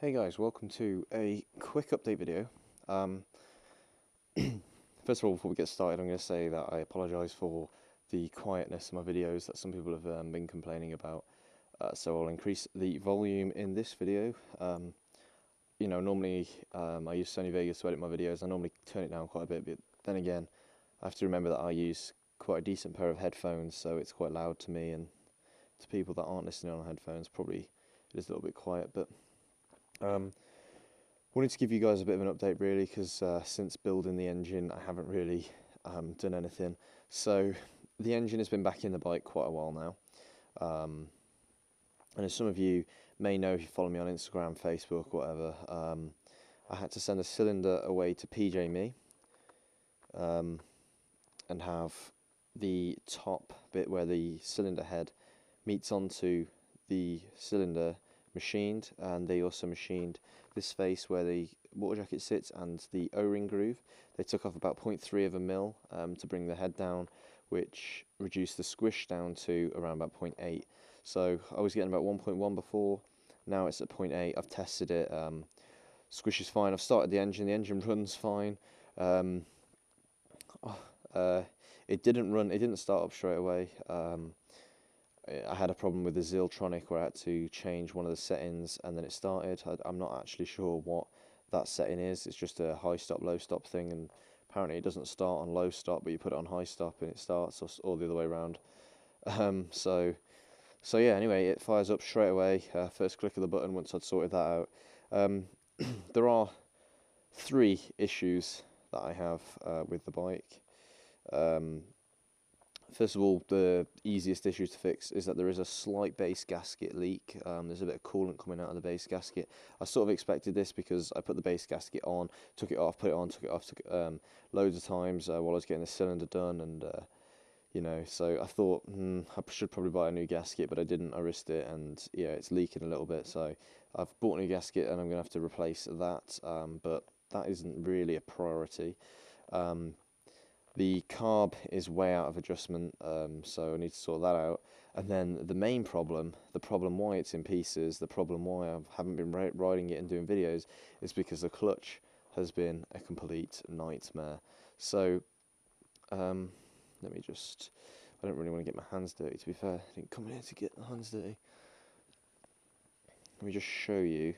Hey guys, welcome to a quick update video. Um, First of all, before we get started, I'm going to say that I apologise for the quietness of my videos that some people have been complaining about. So I'll increase the volume in this video. Normally I use Sony Vegas to edit my videos. I normally turn it down quite a bit, but then again, I have to remember that I use quite a decent pair of headphones, so it's quite loud to me, and to people that aren't listening on headphones, probably it is a little bit quiet, but wanted to give you guys a bit of an update really, because since building the engine I haven't really done anything. So the engine has been back in the bike quite a while now, and as some of you may know if you follow me on Instagram, Facebook, whatever, I had to send a cylinder away to PJ Me and have the top bit where the cylinder head meets onto the cylinder machined, and they also machined this face where the water jacket sits and the O-ring groove. They took off about 0.3 of a mil to bring the head down, which reduced the squish down to around about 0.8. So I was getting about 1.1 before, now it's at 0.8. I've tested it, squish is fine. I've started the engine runs fine. It didn't start up straight away. I had a problem with the Ziltronic where I had to change one of the settings and then it started. I'm not actually sure what that setting is. It's just a high stop, low stop thing, and apparently it doesn't start on low stop, but you put it on high stop and it starts, or the other way around. So yeah, anyway, it fires up straight away, first click of the button once I'd sorted that out. There are three issues that I have with the bike. First of all, the easiest issue to fix is that there is a slight base gasket leak. There's a bit of coolant coming out of the base gasket. I sort of expected this because I put the base gasket on, took it off, put it on, took it off, loads of times while I was getting the cylinder done, and so I thought I should probably buy a new gasket, but I didn't. I risked it, and yeah, it's leaking a little bit, so I've bought a new gasket and I'm going to have to replace that, but that isn't really a priority. The carb is way out of adjustment, so I need to sort that out. And then the main problem, the problem why it's in pieces, the problem why I haven't been riding it and doing videos, is because the clutch has been a complete nightmare. So, let me just, I don't really want to get my hands dirty, to be fair. I didn't come in here to get my hands dirty. Let me just show you.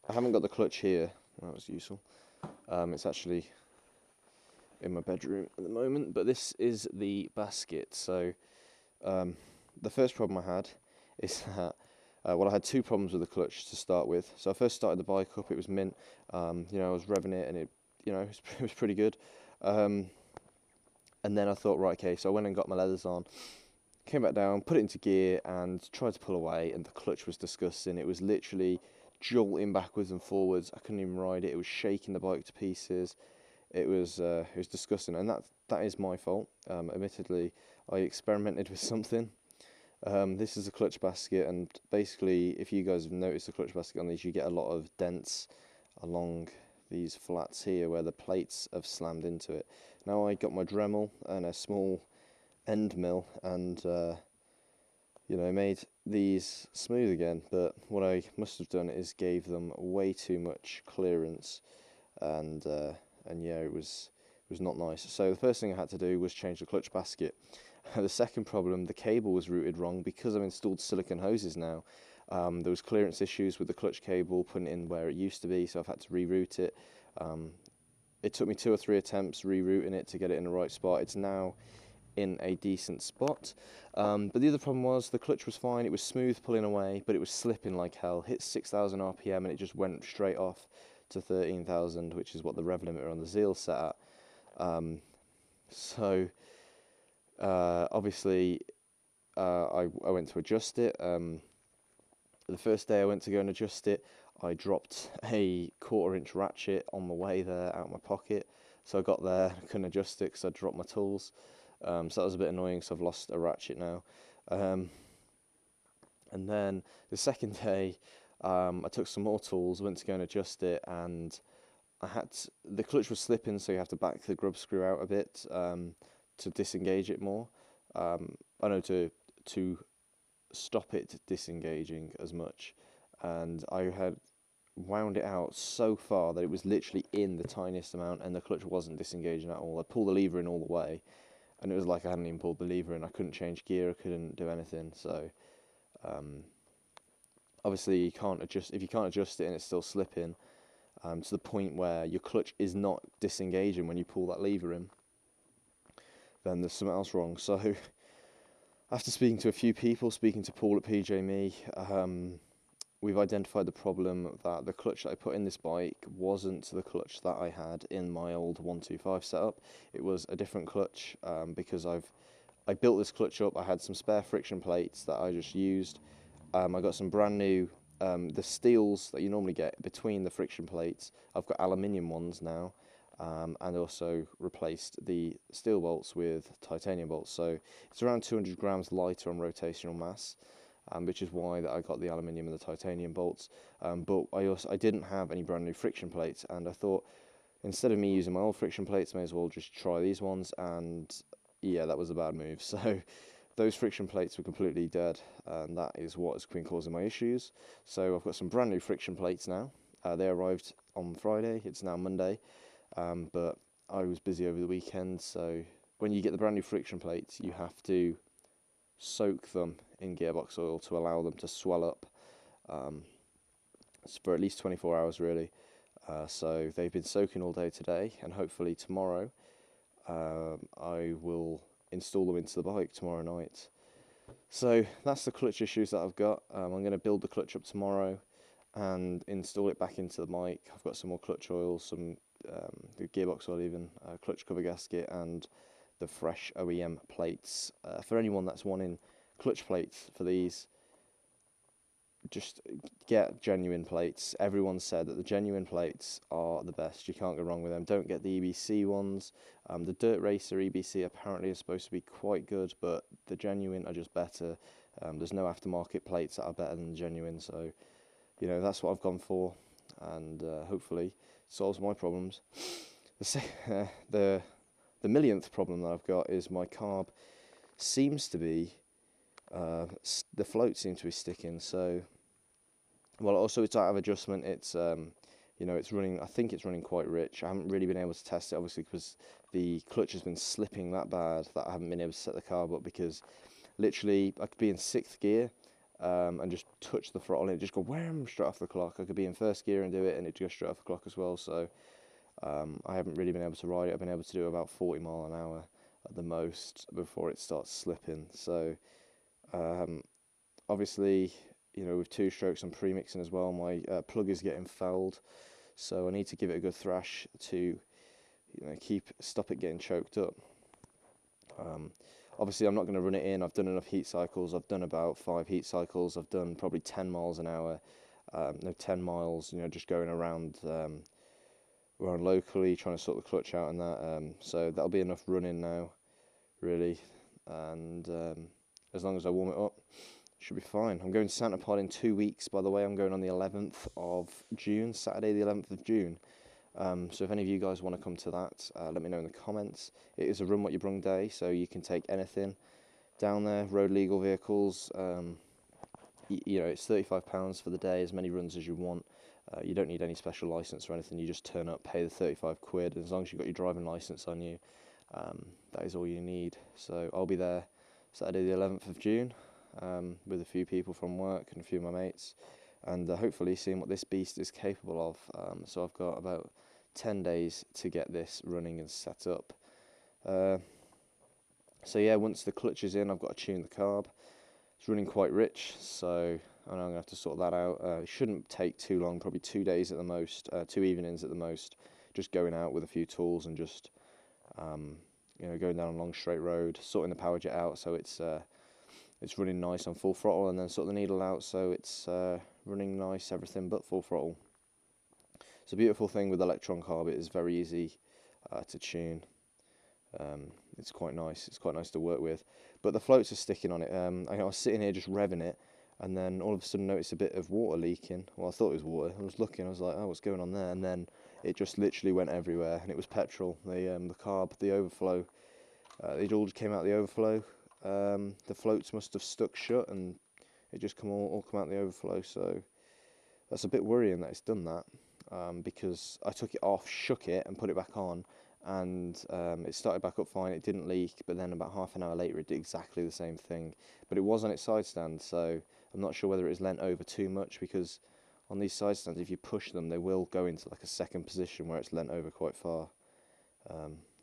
I haven't got the clutch here, that was useful. It's actually in my bedroom at the moment, but this is the basket. So the first problem I had is that I had two problems with the clutch to start with. So I first started the bike up, it was mint. I was revving it and it was pretty good. And then I thought, right, okay, so I went and got my leathers on, came back down, put it into gear and tried to pull away, and the clutch was disgusting. It was literally jolting backwards and forwards. I couldn't even ride it. It was shaking the bike to pieces. It was disgusting, and that is my fault. Admittedly, I experimented with something. This is a clutch basket, and basically, if you guys have noticed the clutch basket on these, you get a lot of dents along these flats here where the plates have slammed into it. Now I got my Dremel and a small end mill, and made these smooth again. But what I must have done is gave them way too much clearance, and yeah, it was not nice. So the first thing I had to do was change the clutch basket. The second problem, the cable was routed wrong. Because I've installed silicone hoses now, there was clearance issues with the clutch cable, putting it in where it used to be, so I've had to reroute it. It took me 2 or 3 attempts rerouting it to get it in the right spot. It's now in a decent spot, but the other problem was the clutch was fine. It was smooth pulling away, but it was slipping like hell. Hit 6,000 RPM and it just went straight off to 13,000, which is what the rev limiter on the Zeal set at. Obviously, I went to adjust it. The first day I went to go and adjust it, I dropped a 1/4 inch ratchet on the way there out of my pocket. So I got there, I couldn't adjust it because I dropped my tools. So that was a bit annoying, so I've lost a ratchet now. And then the second day, I took some more tools, went to go and adjust it, and the clutch was slipping, so you have to back the grub screw out a bit to disengage it more. I know to stop it disengaging as much. and I had wound it out so far that it was literally in the tiniest amount, and the clutch wasn't disengaging at all. I pulled the lever in all the way, and it was like I hadn't even pulled the lever in. I couldn't change gear, I couldn't do anything. So obviously you can't adjust, if you can't adjust it and it's still slipping to the point where your clutch is not disengaging when you pull that lever in, then there's something else wrong. So after speaking to a few people, speaking to Paul at PJME, we've identified the problem that the clutch that I put in this bike wasn't the clutch that I had in my old 125 setup. It was a different clutch because I built this clutch up. I had some spare friction plates that I just used. I got some brand new, the steels that you normally get between the friction plates. I've got aluminium ones now, and also replaced the steel bolts with titanium bolts. So it's around 200 grams lighter on rotational mass, which is why that I got the aluminium and the titanium bolts. But I didn't have any brand new friction plates, and I thought instead of me using my old friction plates, I may as well just try these ones. And yeah, that was a bad move. So those friction plates were completely dead, and that is what has been causing my issues. So I've got some brand new friction plates now. They arrived on Friday. It's now Monday, but I was busy over the weekend. So when you get the brand new friction plates, you have to soak them in gearbox oil to allow them to swell up for at least 24 hours really. So they've been soaking all day today, and hopefully tomorrow I will install them into the bike tomorrow night. So that's the clutch issues that I've got. I'm going to build the clutch up tomorrow and install it back into the bike. I've got some more clutch oil, some the gearbox oil even, clutch cover gasket, and the fresh OEM plates. For anyone that's wanting clutch plates for these, just get genuine plates. Everyone said that the genuine plates are the best. You can't go wrong with them. Don't get the EBC ones. The Dirt Racer EBC apparently is supposed to be quite good, but the genuine are just better. There's no aftermarket plates that are better than the genuine, so you know that's what I've gone for, and hopefully solves my problems. The millionth problem that I've got is my carb seems to be the float seems to be sticking. So, well, also it's out of adjustment. It's you know, it's running. I think it's running quite rich. I haven't really been able to test it, obviously, because the clutch has been slipping that bad that I haven't been able to set the carb up. Because literally, I could be in 6th gear and just touch the throttle, and it just go wham straight off the clock. I could be in 1st gear and do it, and it goes straight off the clock as well. So I haven't really been able to ride it. I've been able to do about 40 mile an hour at the most before it starts slipping. So obviously, you know, with 2 strokes and pre-mixing as well, my plug is getting fouled, so I need to give it a good thrash to, you know, stop it getting choked up. Obviously, I'm not going to run it in. I've done enough heat cycles. I've done about 5 heat cycles. I've done probably 10 miles an hour. No, 10 miles, you know, just going around locally, trying to sort the clutch out and that. So that'll be enough running now, really. And as long as I warm it up, should be fine. I'm going to Santa Pod in 2 weeks, by the way. I'm going on the 11th of June, Saturday the 11th of June. So if any of you guys want to come to that, let me know in the comments. It is a run what you brung day, so you can take anything down there, road legal vehicles. You know, it's £35 for the day, as many runs as you want. You don't need any special license or anything. You just turn up, pay the 35 quid, and as long as you've got your driving license on you, that is all you need. So I'll be there Saturday the 11th of June with a few people from work and a few of my mates, and hopefully seeing what this beast is capable of. So I've got about 10 days to get this running and set up. So yeah, once the clutch is in, I've got to tune the carb. It's running quite rich, so I know I'm going to have to sort that out. It shouldn't take too long, probably 2 days at the most, 2 evenings at the most, just going out with a few tools and just you know, going down a long straight road, sorting the power jet out so it's running nice on full throttle, and then sort the needle out so it's running nice, everything but full throttle. It's a beautiful thing with Electron carb. It is very easy to tune. It's quite nice. It's quite nice to work with. But the floats are sticking on it. I was sitting here just revving it, and then all of a sudden noticed a bit of water leaking. Well, I thought it was water. I was looking. I was like, oh, what's going on there? And then it just literally went everywhere, and it was petrol. The carb, the overflow. It all just came out the overflow. The floats must have stuck shut, and it just all come out the overflow. So that's a bit worrying that it's done that, because I took it off, shook it and put it back on, and it started back up fine, it didn't leak, but then about half an hour later it did exactly the same thing, but it was on its side stand, so I'm not sure whether it was leant over too much, because on these side stands, if you push them, they will go into like a second position where it's leant over quite far.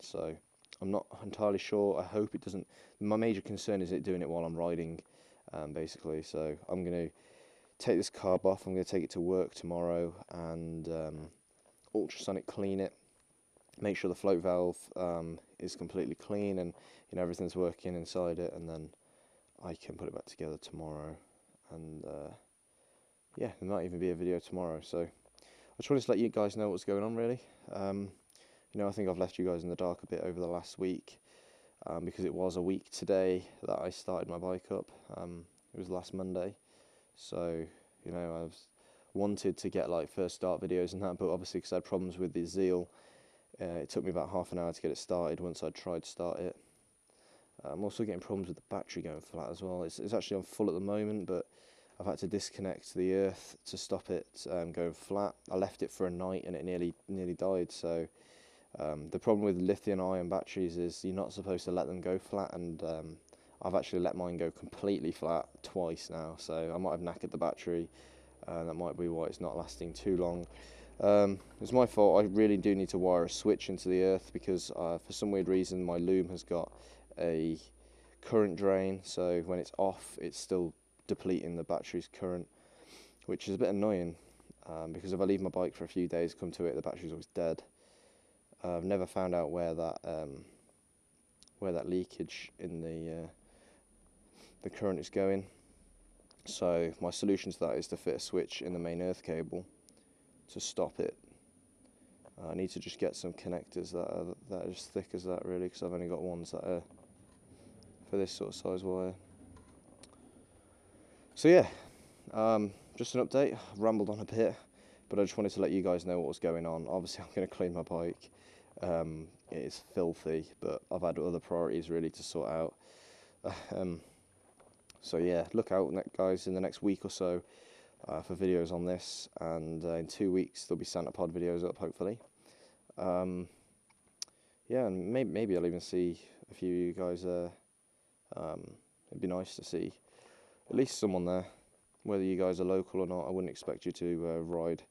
So I'm not entirely sure. I hope it doesn't. My major concern is it doing it while I'm riding, basically. So I'm going to take this carb off. I'm going to take it to work tomorrow and ultrasonic clean it. Make sure the float valve is completely clean and everything's working inside it, and then I can put it back together tomorrow. And yeah, there might even be a video tomorrow. So I just wanted to let you guys know what's going on, really. I think I've left you guys in the dark a bit over the last week, because it was a week today that I started my bike up. It was last Monday, so I've wanted to get like first start videos and that, but obviously because I had problems with the Zeal, it took me about half an hour to get it started once I tried to start it. I'm also getting problems with the battery going flat as well. It's actually on full at the moment, but I've had to disconnect the earth to stop it going flat. I left it for a night and it nearly died. So the problem with lithium-ion batteries is you're not supposed to let them go flat, and I've actually let mine go completely flat twice now. So I might have knackered the battery, and that might be why it's not lasting too long. It's my fault. I really do need to wire a switch into the earth, because for some weird reason my loom has got a current drain, so when it's off it's still depleting the battery's current, which is a bit annoying, because if I leave my bike for a few days, come to it, the battery's always dead. I've never found out where that leakage in the current is going, so my solution to that is to fit a switch in the main earth cable to stop it. I need to just get some connectors that are as thick as that, really, because I've only got ones that are for this sort of size wire. So yeah, just an update. I've rambled on a bit, but I just wanted to let you guys know what was going on. Obviously I'm going to clean my bike. It is filthy, but I've had other priorities really to sort out. So yeah, look out, guys, in the next week or so for videos on this, and in 2 weeks there'll be Santa Pod videos up, hopefully. Yeah, and maybe I'll even see a few of you guys there. It'd be nice to see at least someone there, whether you guys are local or not. I wouldn't expect you to ride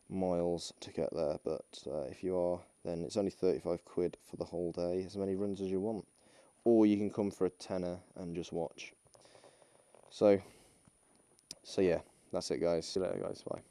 miles to get there, but if you are, then it's only 35 quid for the whole day, as many runs as you want, or you can come for a tenner and just watch. So yeah, that's it, guys. See you later, guys. Bye.